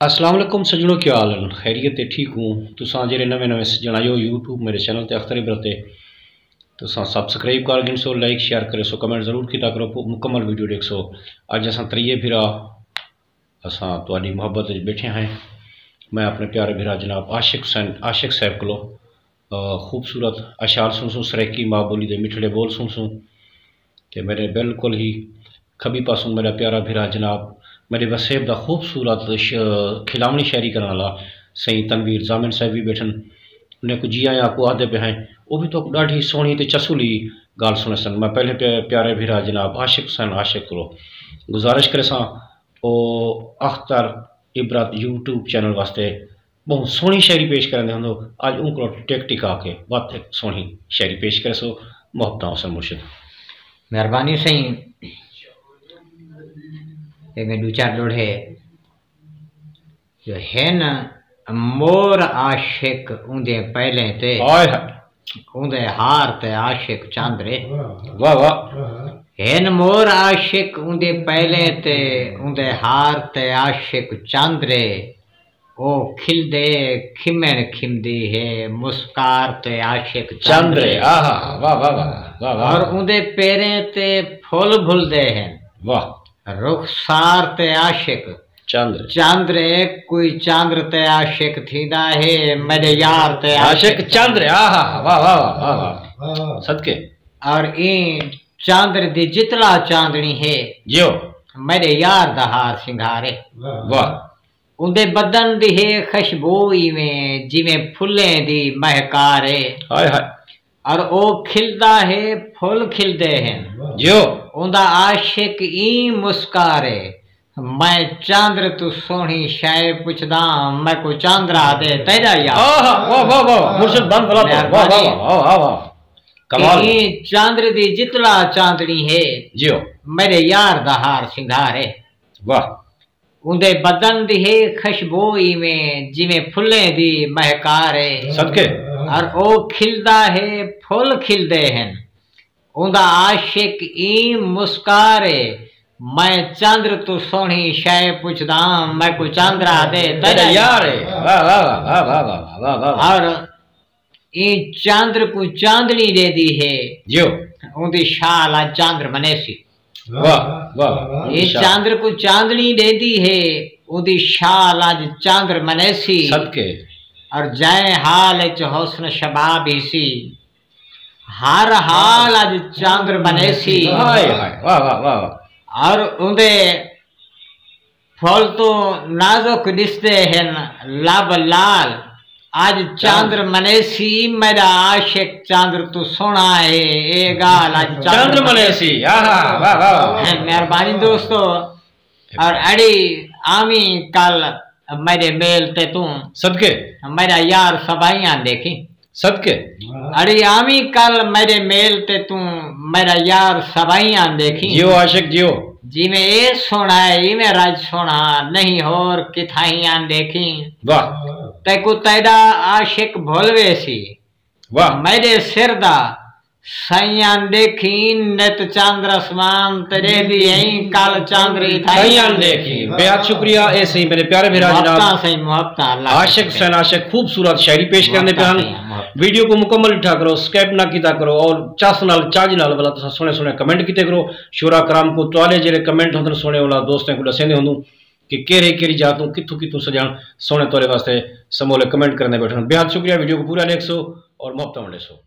अस्सलाम वालेकुम सज्जनों, क्या हाल है? खैरियत है? ठीक हूँ। तुसां जेरे नवे नवे सज्जन आयो यूट्यूब मेरे चैनल ते अख्तर इबरत तुसां सब्सक्राइब कर गिनसो, लाइक शेयर करे सो, कमेंट जरूर किया करो, मुकम्मल वीडियो देख सो। अज असां त्रिये भिरा असां तुहाडी मोहब्बत विच बैठे हैं। मैं अपने प्यारे भिरा जनाब आशिक साहब को खूबसूरत अशार सुन सरेकी माँ बोली दे मिठड़े बोल सुन कि मेरे बिल्कुल ही खबी पासों मेरा प्यारा भिरा जनाब मेरे वसेब का खूबसूरत खिलावनी शायरी करने वाला सही तनवीर जामिन साहब भी बैठन, उन्हें को जी आया को आदे पे हैं, वो भी तो ढी सोहनी तो चसूली गाल सुने सन। मैं पहले प्यारे भिरा जनाब आशिक को गुजारिश करे सा ओ अख्तर इबरत यूट्यूब चैनल वास्ते बहुत सोहनी शायरी पेश करें हों। अज उनको टेक टिका के बात सोहनी शायरी पेश करे सो। मोहब्बत हसन मुर्शिद मेहरबानी सही में दो चार लोढ़े जो है न मोर आशिक उन्दे पहले ते उन्दे हार ते आशिक चांदरे। वाह वाह। हैन मोर आशिक उन्दे पहले ते उन्दे हार ते आशिक चांदरे। ओ खिलदे खिमण खिमदी है मुस्कार ते आशिक चांदरे। आहा वाह वाह वाह वाह। और उन्दे पैरे ते फूल भुलदे हैं। वाह। रुखसार ते आशिक चांद्रे कोई चांद्र ते आशिक थींदा है मेरे यार ते आशिक चांद्रे। आहा वाह वाह वाह वाह सदके। और इन चांद्र दी जितला चांदनी है जियो मेरे यार दा हार सिंगारे। वाह। उन्दे बदन दी है खुशबू में जिवें फुल्लें दी महकारे। हाय हाय। और ओ खिलदा है फुल खिलदे हैं जियो उन्दा आशिक ई मुस्कारे। मैं चांद्र तू सोहनी शाय पुछदा मैं को चांद्रा दे तेरा यार। वाह वाह वाह मुर्शिद बंद वाह वाह वाह वाह कमाल। चांद्र दी जितला चांदनी है जियो मेरे यार दा हार सिंगारे। वाह। उन्दे बदन दी है खुशबू में जिवें फुल्लें दी महकारे। सदके। और ओ खिलदा है फुल खिलदे हैं उन्दा आशिक ई मुस्कारे। मैं चांद्र तू सोहनी शाय पुछदा मैं को चांद्रा दे तेरा यार। वाह वाह वाह वाह वाह वाह। और ई चांद्र को चांदनी दे दी है जियो उन्दी शाल आज चांद्र बनेसी। वाह वाह। ये चांद्र को चांदनी दे दी है उन्दी शाल आज चांद्र बनेसी। सदके। और जय हाल हुस्न शबाब सी हर हाल आज चांद्र बनेसी। हाय हाय वाह वाह वाह। और उन्दे फूल तो नाजुक दिसते हैं लब लाल आज चांद्र मनेसी मेरा आशिक चांद्र तू सोना है ए गाल आज चांद्र मनेसी। आहा वाह वाह। मेहरबानी दोस्तों। और अड़ी आमी कल मेरे मेल ते तू सदके मेरा यार सबाइयां देखी। सदके। अरे आमी कल मेरे मेल ते तू मेरा यार सबाइयां देखी। जियो आशिक जियो जी में ए सोना है ई में राज सोना नहीं होर किथाइयां देखी। वाह। तेको तेरा आशिक भोलवे सी। वाह। मेरे सिर दा सैयां देखी नित चांद्र आसमान तेरे दी यही काल चांद्री थाइयां देखी। बेहद शुक्रिया ऐसे ही मेरे प्यारे मेरा जनाब सही मोहब्बत आशिक हुसैन आशिक खूबसूरत शायरी पेश करने पे हम वीडियो को मुकम्मल उठा करो, स्कैप ना किया करो और चास नाल चाज नाल वाला तो सोने सोने कमेंट किते करो। शोरा कराम को तुआले जेरे कमेंट होंदे सोने वाला दोस्तों को दसेंदे होंदू कि केरे केरी जातों कित्थों कित्थों सजान सोने तोरे वास्ते समोले कमेंट करने बैठन। बेहद शुक्रिया। वीडियो को पूरा देख सो और मोहब्बत वंडे सो।